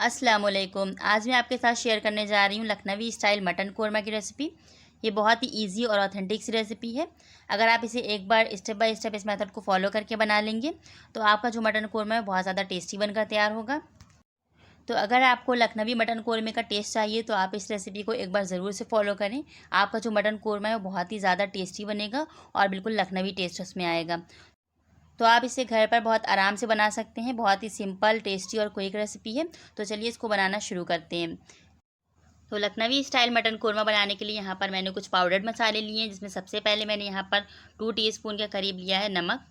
अस्सलाम वालेकुम। आज मैं आपके साथ शेयर करने जा रही हूँ लखनवी स्टाइल मटन कोरमा की रेसिपी। ये बहुत ही इजी और ऑथेंटिक सी रेसिपी है। अगर आप इसे एक बार स्टेप बाय स्टेप इस मेथड को फॉलो करके बना लेंगे तो आपका जो मटन कोरमा है बहुत ज़्यादा टेस्टी बनकर तैयार होगा। तो अगर आपको लखनवी मटन कोरमे का टेस्ट चाहिए तो आप इस रेसिपी को एक बार ज़रूर से फॉलो करें। आपका जो मटन कोरमा है वो बहुत ही ज़्यादा टेस्टी बनेगा और बिल्कुल लखनवी टेस्ट उसमें आएगा। तो आप इसे घर पर बहुत आराम से बना सकते हैं। बहुत ही सिंपल, टेस्टी और क्विक रेसिपी है। तो चलिए इसको बनाना शुरू करते हैं। तो लखनवी स्टाइल मटन कोरमा बनाने के लिए यहाँ पर मैंने कुछ पाउडर्ड मसाले लिए हैं, जिसमें सबसे पहले मैंने यहाँ पर 2 टीस्पून के करीब लिया है नमक।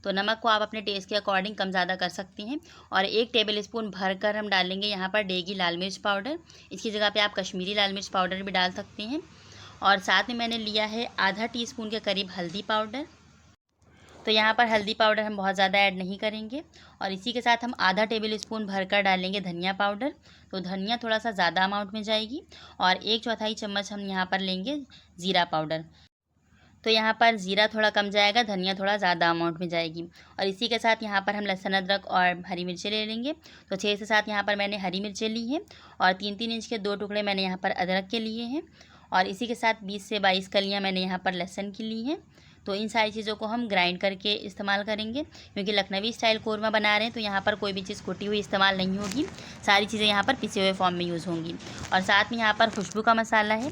तो नमक को आप अपने टेस्ट के अकॉर्डिंग कम ज़्यादा कर सकती हैं। और 1 टेबल स्पून भरकर हम डालेंगे यहाँ पर डेगी लाल मिर्च पाउडर। इसकी जगह पे आप कश्मीरी लाल मिर्च पाउडर भी डाल सकते हैं। और साथ में मैंने लिया है आधा टीस्पून के करीब हल्दी पाउडर। तो यहाँ पर हल्दी पाउडर हम बहुत ज़्यादा ऐड नहीं करेंगे। और इसी के साथ हम आधा टेबल स्पून भरकर डालेंगे धनिया पाउडर। तो धनिया थोड़ा सा ज़्यादा अमाउंट में जाएगी। और 1/4 चम्मच हम यहाँ पर लेंगे ज़ीरा पाउडर। तो यहाँ पर ज़ीरा थोड़ा कम जाएगा, धनिया थोड़ा ज़्यादा अमाउंट में जाएगी। और इसी के साथ यहाँ पर हम लहसुन, अदरक और हरी मिर्चें ले लेंगे। तो 6 से 7 यहाँ पर मैंने हरी मिर्चें ली हैं। और 3-3 इंच के 2 टुकड़े मैंने यहाँ पर अदरक के लिए हैं। और इसी के साथ 20 से 22 कलियाँ मैंने यहाँ पर लहसुन की ली हैं। तो इन सारी चीज़ों को हम ग्राइंड करके इस्तेमाल करेंगे, क्योंकि लखनवी स्टाइल कोरमा बना रहे हैं तो यहाँ पर कोई भी चीज़ कुटी हुई इस्तेमाल नहीं होगी। सारी चीज़ें यहाँ पर पिसे हुए फॉर्म में यूज़ होंगी। और साथ में यहाँ पर खुशबू का मसाला है।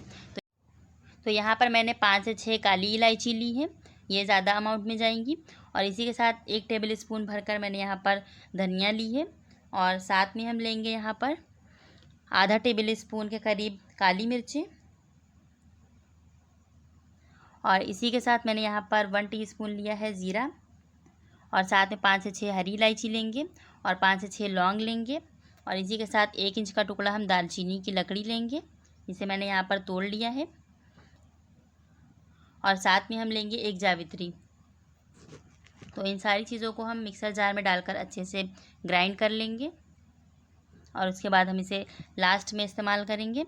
तो यहाँ पर मैंने 5 से 6 काली इलायची ली है, ये ज़्यादा अमाउंट में जाएंगी। और इसी के साथ 1 टेबल स्पून भरकर मैंने यहाँ पर धनिया ली है। और साथ में हम लेंगे यहाँ पर आधा टेबल स्पून के करीब काली मिर्चें। और इसी के साथ मैंने यहाँ पर 1 टीस्पून लिया है ज़ीरा। और साथ में 5 से 6 हरी इलायची लेंगे और 5 से 6 लौंग लेंगे। और इसी के साथ 1 इंच का टुकड़ा हम दालचीनी की लकड़ी लेंगे, इसे मैंने यहाँ पर तोड़ लिया है। और साथ में हम लेंगे 1 जावित्री। तो इन सारी चीज़ों को हम मिक्सर जार में डालकर अच्छे से ग्राइंड कर लेंगे। और उसके बाद हम इसे लास्ट में इस्तेमाल करेंगे।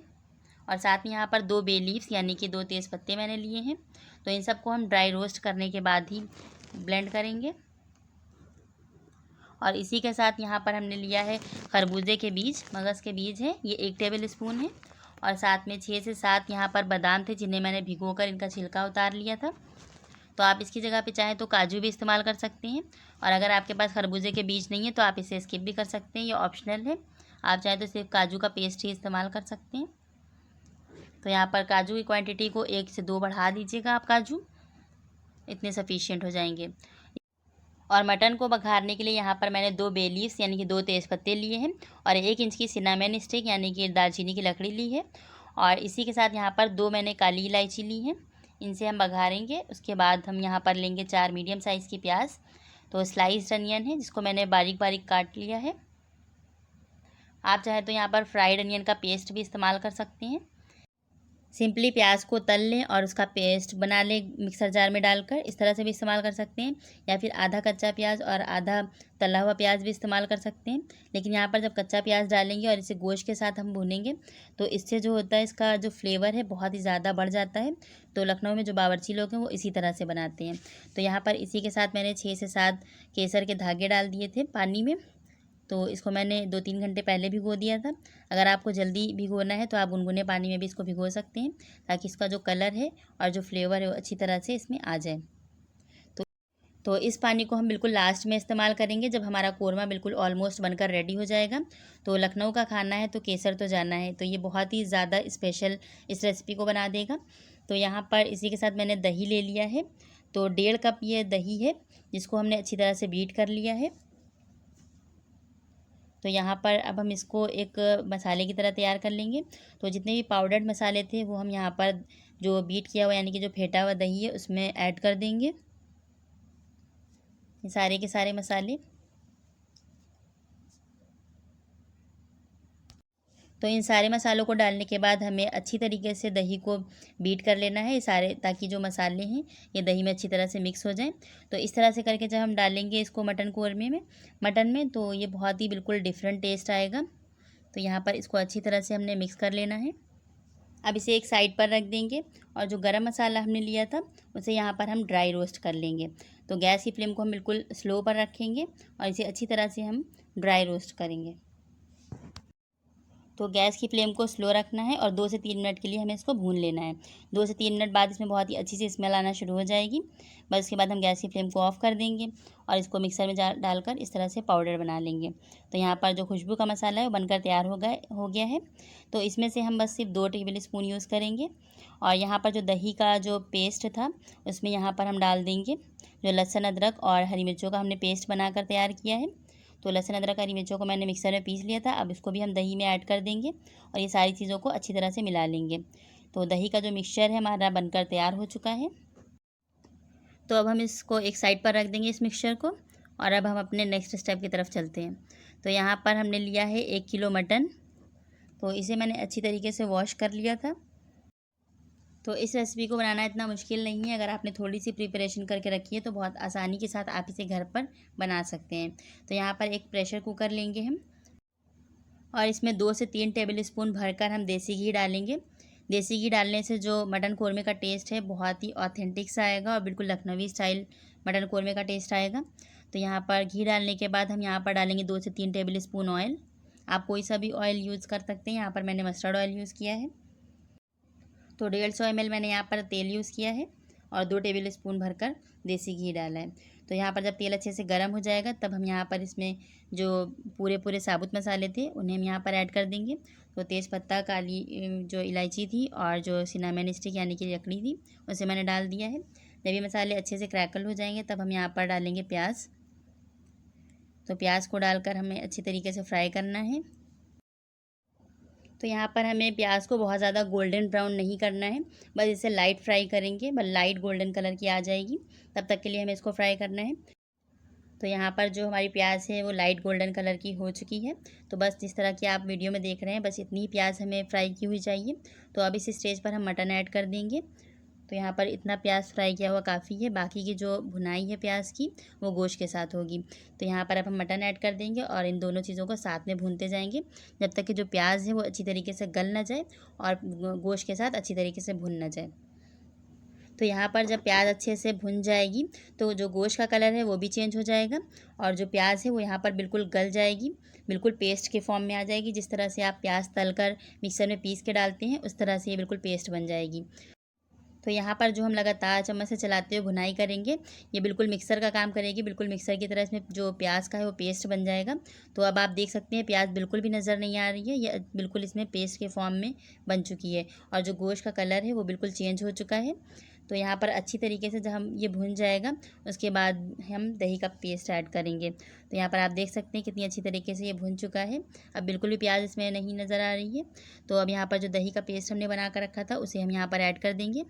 और साथ में यहाँ पर 2 बे लीव्स यानी कि 2 तेज़ पत्ते मैंने लिए हैं। तो इन सबको हम ड्राई रोस्ट करने के बाद ही ब्लेंड करेंगे। और इसी के साथ यहाँ पर हमने लिया है खरबूजे के बीज, मगज़ के बीज हैं, ये 1 टेबल स्पून है। और साथ में 6 से 7 यहाँ पर बादाम थे, जिन्हें मैंने भिगोकर इनका छिलका उतार लिया था। तो आप इसकी जगह पे चाहें तो काजू भी इस्तेमाल कर सकते हैं। और अगर आपके पास खरबूजे के बीज नहीं है तो आप इसे स्किप भी कर सकते हैं, ये ऑप्शनल है। आप चाहें तो सिर्फ काजू का पेस्ट ही इस्तेमाल कर सकते हैं। तो यहाँ पर काजू की क्वांटिटी को 1 से 2 बढ़ा दीजिएगा आप, काजू इतने सफिशिएंट हो जाएंगे। और मटन को बघारने के लिए यहाँ पर मैंने 2 बे लीव्स यानी कि 2 तेज़पत्ते लिए हैं और 1 इंच की सिनामन स्टिक यानी कि दालचीनी की लकड़ी ली है। और इसी के साथ यहाँ पर 2 मैंने काली इलायची ली है, इनसे हम बघारेंगे। उसके बाद हम यहाँ पर लेंगे 4 मीडियम साइज़ की प्याज। तो स्लाइस्ड अनियन है, जिसको मैंने बारीक बारीक काट लिया है। आप चाहे तो यहाँ पर फ्राइड अनियन का पेस्ट भी इस्तेमाल कर सकते हैं। सिंपली प्याज को तल लें और उसका पेस्ट बना लें मिक्सर जार में डालकर, इस तरह से भी इस्तेमाल कर सकते हैं। या फिर आधा कच्चा प्याज और आधा तला हुआ प्याज भी इस्तेमाल कर सकते हैं। लेकिन यहाँ पर जब कच्चा प्याज डालेंगे और इसे गोश्त के साथ हम भूनेंगे तो इससे जो होता है, इसका जो फ्लेवर है बहुत ही ज़्यादा बढ़ जाता है। तो लखनऊ में जो बावर्ची लोग हैं वो इसी तरह से बनाते हैं। तो यहाँ पर इसी के साथ मैंने 6 से 7 केसर के धागे डाल दिए थे पानी में। तो इसको मैंने 2-3 घंटे पहले भिगो दिया था। अगर आपको जल्दी भिगोना है तो आप गुनगुने पानी में भी इसको भिगो सकते हैं, ताकि इसका जो कलर है और जो फ्लेवर है वो अच्छी तरह से इसमें आ जाए। तो तो इस पानी को हम बिल्कुल लास्ट में इस्तेमाल करेंगे, जब हमारा कोरमा बिल्कुल ऑलमोस्ट बनकर रेडी हो जाएगा। तो लखनऊ का खाना है तो केसर तो जाना है, तो ये बहुत ही ज़्यादा स्पेशल इस रेसिपी को बना देगा। तो यहाँ पर इसी के साथ मैंने दही ले लिया है। तो 1.5 कप ये दही है, जिसको हमने अच्छी तरह से बीट कर लिया है। तो यहाँ पर अब हम इसको एक मसाले की तरह तैयार कर लेंगे। तो जितने भी पाउडर्ड मसाले थे वो हम यहाँ पर जो बीट किया हुआ यानी कि जो फेंटा हुआ दही है उसमें ऐड कर देंगे, ये सारे के सारे मसाले। तो इन सारे मसालों को डालने के बाद हमें अच्छी तरीके से दही को बीट कर लेना है, ये सारे, ताकि जो मसाले हैं ये दही में अच्छी तरह से मिक्स हो जाएं। तो इस तरह से करके जब हम डालेंगे इसको मटन में तो ये बहुत ही बिल्कुल डिफरेंट टेस्ट आएगा। तो यहाँ पर इसको अच्छी तरह से हमने मिक्स कर लेना है। अब इसे एक साइड पर रख देंगे और जो गरम मसाला हमने लिया था उसे यहाँ पर हम ड्राई रोस्ट कर लेंगे। तो गैस की फ्लेम को हम बिल्कुल स्लो पर रखेंगे और इसे अच्छी तरह से हम ड्राई रोस्ट करेंगे। तो गैस की फ्लेम को स्लो रखना है और 2 से 3 मिनट के लिए हमें इसको भून लेना है। 2 से 3 मिनट बाद इसमें बहुत ही अच्छी सी स्मेल आना शुरू हो जाएगी। बस उसके बाद हम गैस की फ्लेम को ऑफ़ कर देंगे और इसको मिक्सर में डालकर इस तरह से पाउडर बना लेंगे। तो यहाँ पर जो खुशबू का मसाला है वो बनकर तैयार हो गया है। तो इसमें से हम बस सिर्फ 2 टेबल स्पून यूज़ करेंगे और यहाँ पर जो दही का जो पेस्ट था उसमें यहाँ पर हम डाल देंगे जो लहसुन, अदरक और हरी मिर्चों का हमने पेस्ट बनाकर तैयार किया है। तो लहसुन, अदरक, हरी मिर्चों को मैंने मिक्सर में पीस लिया था। अब इसको भी हम दही में ऐड कर देंगे और ये सारी चीज़ों को अच्छी तरह से मिला लेंगे। तो दही का जो मिक्सचर है हमारा बनकर तैयार हो चुका है। तो अब हम इसको एक साइड पर रख देंगे इस मिक्सचर को और अब हम अपने नेक्स्ट स्टेप की तरफ चलते हैं। तो यहाँ पर हमने लिया है 1 किलो मटन। तो इसे मैंने अच्छी तरीके से वॉश कर लिया था। तो इस रेसिपी को बनाना इतना मुश्किल नहीं है। अगर आपने थोड़ी सी प्रिपरेशन करके रखी है तो बहुत आसानी के साथ आप इसे घर पर बना सकते हैं। तो यहाँ पर एक प्रेशर कुकर लेंगे हम और इसमें 2 से 3 टेबल स्पून भरकर हम देसी घी डालेंगे। देसी घी डालने से जो मटन कौरमे का टेस्ट है बहुत ही ऑथेंटिक सा आएगा और बिल्कुल लखनवी स्टाइल मटन कौरमे का टेस्ट आएगा। तो यहाँ पर घी डालने के बाद हम यहाँ पर डालेंगे 2 से 3 टेबल स्पून ऑयल। आप कोई सा भी ऑयल यूज़ कर सकते हैं। यहाँ पर मैंने मस्टर्ड ऑयल यूज़ किया है। तो 150 ml मैंने यहाँ पर तेल यूज़ किया है और 2 टेबल स्पून भरकर देसी घी डाला है। तो यहाँ पर जब तेल अच्छे से गर्म हो जाएगा तब हम यहाँ पर इसमें जो पूरे साबुत मसाले थे उन्हें हम यहाँ पर ऐड कर देंगे। तो तेज़पत्ता, काली जो इलायची थी और जो सिनामन स्टिक यानी कि लकड़ी थी उसे मैंने डाल दिया है। जब ये मसाले अच्छे से क्रैकल हो जाएंगे तब हम यहाँ पर डालेंगे प्याज। तो प्याज को डालकर हमें अच्छी तरीके से फ्राई करना है। तो यहाँ पर हमें प्याज को बहुत ज़्यादा गोल्डन ब्राउन नहीं करना है, बस इसे लाइट फ्राई करेंगे, बस लाइट गोल्डन कलर की आ जाएगी तब तक के लिए हमें इसको फ्राई करना है। तो यहाँ पर जो हमारी प्याज है वो लाइट गोल्डन कलर की हो चुकी है। तो बस जिस तरह की आप वीडियो में देख रहे हैं बस इतनी ही प्याज हमें फ्राई की हुई चाहिए। तो अब इस स्टेज पर हम मटन ऐड कर देंगे। तो यहाँ पर इतना प्याज फ्राई किया हुआ काफ़ी है। बाकी की जो भुनाई है प्याज की वो गोश्त के साथ होगी। तो यहाँ पर अब हम मटन ऐड कर देंगे और इन दोनों चीज़ों को साथ में भूनते जाएंगे जब तक कि जो प्याज है वो अच्छी तरीके से गल ना जाए और गोश्त के साथ अच्छी तरीके से भुन ना जाए। तो यहाँ पर जब प्याज अच्छे से भुन जाएगी तो जो गोश्त का कलर है वो भी चेंज हो जाएगा और जो प्याज है वो यहाँ पर बिल्कुल गल जाएगी, बिल्कुल पेस्ट के फॉर्म में आ जाएगी। जिस तरह से आप प्याज तलकर मिक्सर में पीस के डालते हैं उस तरह से ये बिल्कुल पेस्ट बन जाएगी। तो यहाँ पर जो हम लगातार चम्मच से चलाते हुए भुनाई करेंगे ये बिल्कुल मिक्सर का काम करेगी, बिल्कुल मिक्सर की तरह इसमें जो प्याज का है वो पेस्ट बन जाएगा। तो अब आप देख सकते हैं प्याज बिल्कुल भी नज़र नहीं आ रही है, ये बिल्कुल इसमें पेस्ट के फॉर्म में बन चुकी है और जो गोश्त का कलर है वो बिल्कुल चेंज हो चुका है। तो यहाँ पर अच्छी तरीके से जब हम ये भुन जाएगा उसके बाद हम दही का पेस्ट ऐड करेंगे। तो यहाँ पर आप देख सकते हैं कितनी अच्छी तरीके से ये भुन चुका है। अब बिल्कुल भी प्याज इसमें नहीं नज़र आ रही है। तो अब यहाँ पर जो दही का पेस्ट हमने बना कर रखा था उसे हम यहाँ पर ऐड कर देंगे।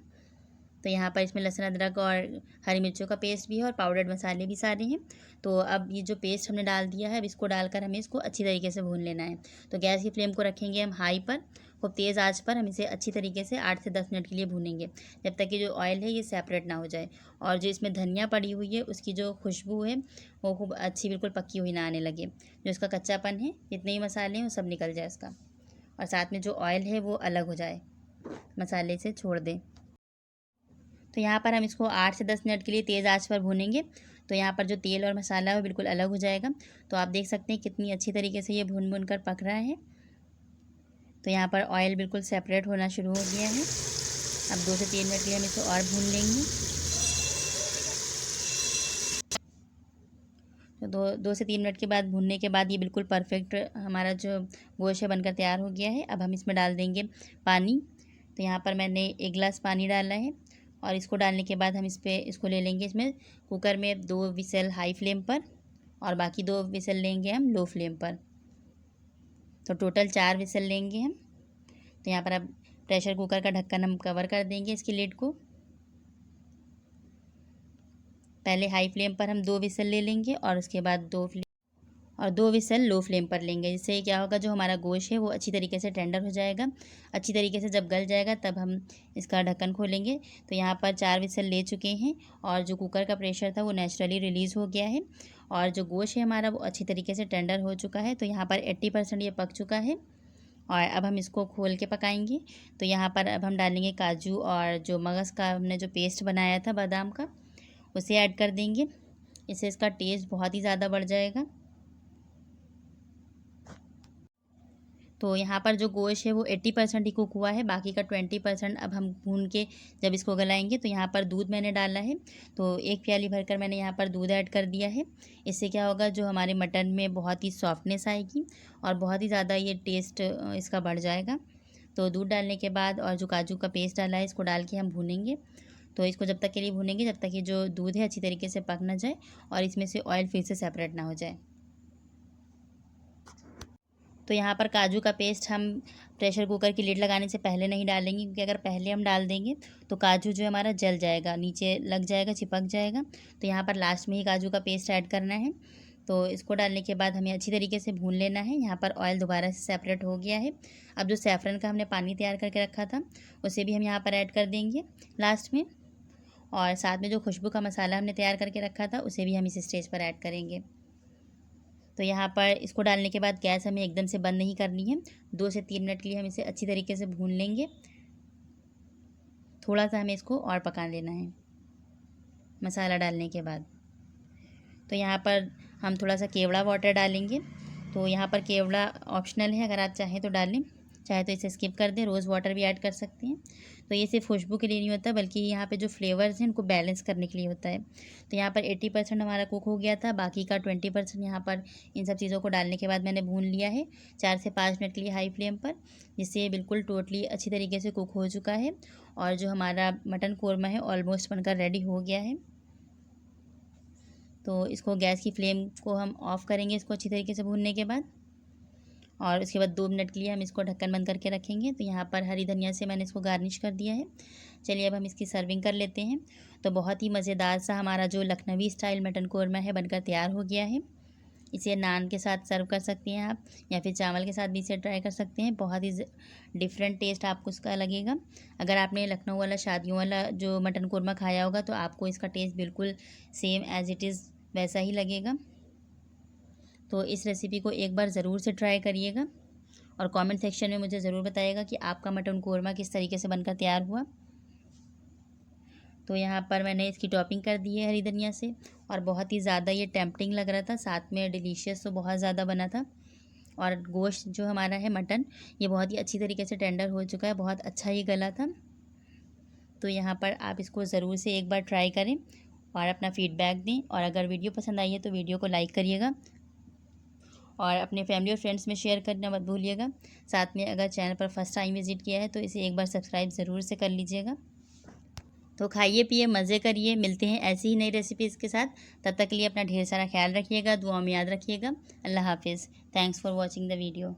तो यहाँ पर इसमें लहसुन, अदरक और हरी मिर्चों का पेस्ट भी है और पाउडर्ड मसाले भी सारे हैं। तो अब ये जो पेस्ट हमने डाल दिया है अब इसको डालकर हमें इसको अच्छी तरीके से भून लेना है। तो गैस की फ्लेम को रखेंगे हम हाई पर, खूब तेज़ आंच पर हम इसे अच्छी तरीके से 8 से 10 मिनट के लिए भूनेंगे जब तक कि जो ऑयल है ये सेपरेट ना हो जाए और जो इसमें धनिया पड़ी हुई है उसकी जो खुशबू है वो खूब अच्छी बिल्कुल पक्की हुई ना आने लगे। जो इसका कच्चापन है, जितने ही मसाले हैं वो सब निकल जाए इसका और साथ में जो ऑयल है वो अलग हो जाए, मसाले से छोड़ दें। तो यहाँ पर हम इसको 8 से 10 मिनट के लिए तेज़ आंच पर भूनेंगे। तो यहाँ पर जो तेल और मसाला है वो बिल्कुल अलग हो जाएगा। तो आप देख सकते हैं कितनी अच्छी तरीके से ये भून कर पक रहा है। तो यहाँ पर ऑयल बिल्कुल सेपरेट होना शुरू हो गया है। अब 2 से 3 मिनट के लिए हम इसको और भून लेंगे। तो 2 से 3 मिनट के बाद भूनने के बाद ये बिल्कुल परफेक्ट हमारा जो गोश्त है बनकर तैयार हो गया है। अब हम इसमें डाल देंगे पानी। तो यहाँ पर मैंने 1 गिलास पानी डाला है और इसको डालने के बाद हम इसको ले लेंगे इसमें कुकर में 2 विसल हाई फ्लेम पर और बाकी 2 विसल लेंगे हम लो फ्लेम पर। तो टोटल 4 विसल लेंगे हम। तो यहाँ पर अब प्रेशर कुकर का ढक्कन हम कवर कर देंगे इसकी लिड को। पहले हाई फ्लेम पर हम 2 विसल ले लेंगे और उसके बाद 2 विसल लो फ्लेम पर लेंगे। जिससे क्या होगा, जो हमारा गोश्त है वो अच्छी तरीके से टेंडर हो जाएगा। अच्छी तरीके से जब गल जाएगा तब हम इसका ढक्कन खोलेंगे। तो यहाँ पर 4 विसल ले चुके हैं और जो कुकर का प्रेशर था वो नेचुरली रिलीज़ हो गया है और जो गोश्त है हमारा वो अच्छी तरीके से टेंडर हो चुका है। तो यहाँ पर 80% ये पक चुका है और अब हम इसको खोल के पकाएंगे। तो यहाँ पर अब हम डालेंगे काजू और जो मगज़ का हमने जो पेस्ट बनाया था बादाम का उसे ऐड कर देंगे। इससे इसका टेस्ट बहुत ही ज़्यादा बढ़ जाएगा। तो यहाँ पर जो गोश्त है वो 80% ही कुक हुआ है, बाकी का 20% अब हम भून के जब इसको गलाएंगे। तो यहाँ पर दूध मैंने डाला है, तो 1 प्याली भरकर मैंने यहाँ पर दूध ऐड कर दिया है। इससे क्या होगा, जो हमारे मटन में बहुत ही सॉफ्टनेस आएगी और बहुत ही ज़्यादा ये टेस्ट इसका बढ़ जाएगा। तो दूध डालने के बाद और जो काजू का पेस्ट डाला है इसको डाल के हम भूनेंगे। तो इसको जब तक के लिए भूनेंगे जब तक ये जो दूध है अच्छी तरीके से पक ना जाए और इसमें से ऑयल फिर से सेपरेट ना हो जाए। तो यहाँ पर काजू का पेस्ट हम प्रेशर कुकर की लिड लगाने से पहले नहीं डालेंगे, क्योंकि अगर पहले हम डाल देंगे तो काजू जो है हमारा जल जाएगा, नीचे लग जाएगा, चिपक जाएगा। तो यहाँ पर लास्ट में ही काजू का पेस्ट ऐड करना है। तो इसको डालने के बाद हमें अच्छी तरीके से भून लेना है। यहाँ पर ऑयल दोबारा से सेपरेट हो गया है। अब जो सैफ़रन का हमने पानी तैयार करके रखा था उसे भी हम यहाँ पर ऐड कर देंगे लास्ट में, और साथ में जो खुशबू का मसाला हमने तैयार करके रखा था उसे भी हम इस स्टेज पर ऐड करेंगे। तो यहाँ पर इसको डालने के बाद गैस हमें एकदम से बंद नहीं करनी है। 2 से 3 मिनट के लिए हम इसे अच्छी तरीके से भून लेंगे। थोड़ा सा हमें इसको और पका लेना है मसाला डालने के बाद। तो यहाँ पर हम थोड़ा सा केवड़ा वाटर डालेंगे। तो यहाँ पर केवड़ा ऑप्शनल है, अगर आप चाहें तो डालें, चाहे तो इसे स्किप कर दें। रोज़ वाटर भी ऐड कर सकते हैं। तो ये सिर्फ खुशबू के लिए नहीं होता, बल्कि यहाँ पे जो फ्लेवर्स हैं उनको बैलेंस करने के लिए होता है। तो यहाँ पर 80% हमारा कुक हो गया था, बाकी का 20% यहाँ पर इन सब चीज़ों को डालने के बाद मैंने भून लिया है 4 से 5 मिनट के लिए हाई फ्लेम पर, जिससे ये बिल्कुल टोटली अच्छी तरीके से कुक हो चुका है। और जो हमारा मटन कोरमा है ऑलमोस्ट बनकर रेडी हो गया है। तो इसको गैस की फ्लेम को हम ऑफ़ करेंगे इसको अच्छी तरीके से भूनने के बाद, और उसके बाद 2 मिनट के लिए हम इसको ढक्कन बंद करके रखेंगे। तो यहाँ पर हरी धनिया से मैंने इसको गार्निश कर दिया है। चलिए अब हम इसकी सर्विंग कर लेते हैं। तो बहुत ही मज़ेदार सा हमारा जो लखनवी स्टाइल मटन कोरमा है बनकर तैयार हो गया है। इसे नान के साथ सर्व कर सकते हैं आप, या फिर चावल के साथ भी इसे ट्राई कर सकते हैं। बहुत ही डिफरेंट टेस्ट आपको इसका लगेगा। अगर आपने लखनऊ वाला शादियों वाला जो मटन कोरमा खाया होगा तो आपको इसका टेस्ट बिल्कुल सेम एज़ इट इज़ वैसा ही लगेगा। तो इस रेसिपी को एक बार ज़रूर से ट्राई करिएगा और कमेंट सेक्शन में मुझे ज़रूर बताइएगा कि आपका मटन कोरमा किस तरीके से बनकर तैयार हुआ। तो यहाँ पर मैंने इसकी टॉपिंग कर दी है हरी धनिया से, और बहुत ही ज़्यादा ये टेम्पटिंग लग रहा था, साथ में डिलीशियस तो बहुत ज़्यादा बना था। और गोश्त जो हमारा है मटन, ये बहुत ही अच्छी तरीके से टेंडर हो चुका है, बहुत अच्छा ही गला था। तो यहाँ पर आप इसको ज़रूर से एक बार ट्राई करें और अपना फ़ीडबैक दें। और अगर वीडियो पसंद आई है तो वीडियो को लाइक करिएगा और अपने फैमिली और फ्रेंड्स में शेयर करना मत भूलिएगा। साथ में अगर चैनल पर फर्स्ट टाइम विज़िट किया है तो इसे एक बार सब्सक्राइब ज़रूर से कर लीजिएगा। तो खाइए पिए मज़े करिए, मिलते हैं ऐसी ही नई रेसिपीज़ के साथ। तब तक के लिए अपना ढेर सारा ख्याल रखिएगा, दुआ में याद रखिएगा। अल्लाह हाफिज़। Thanks for watching the video.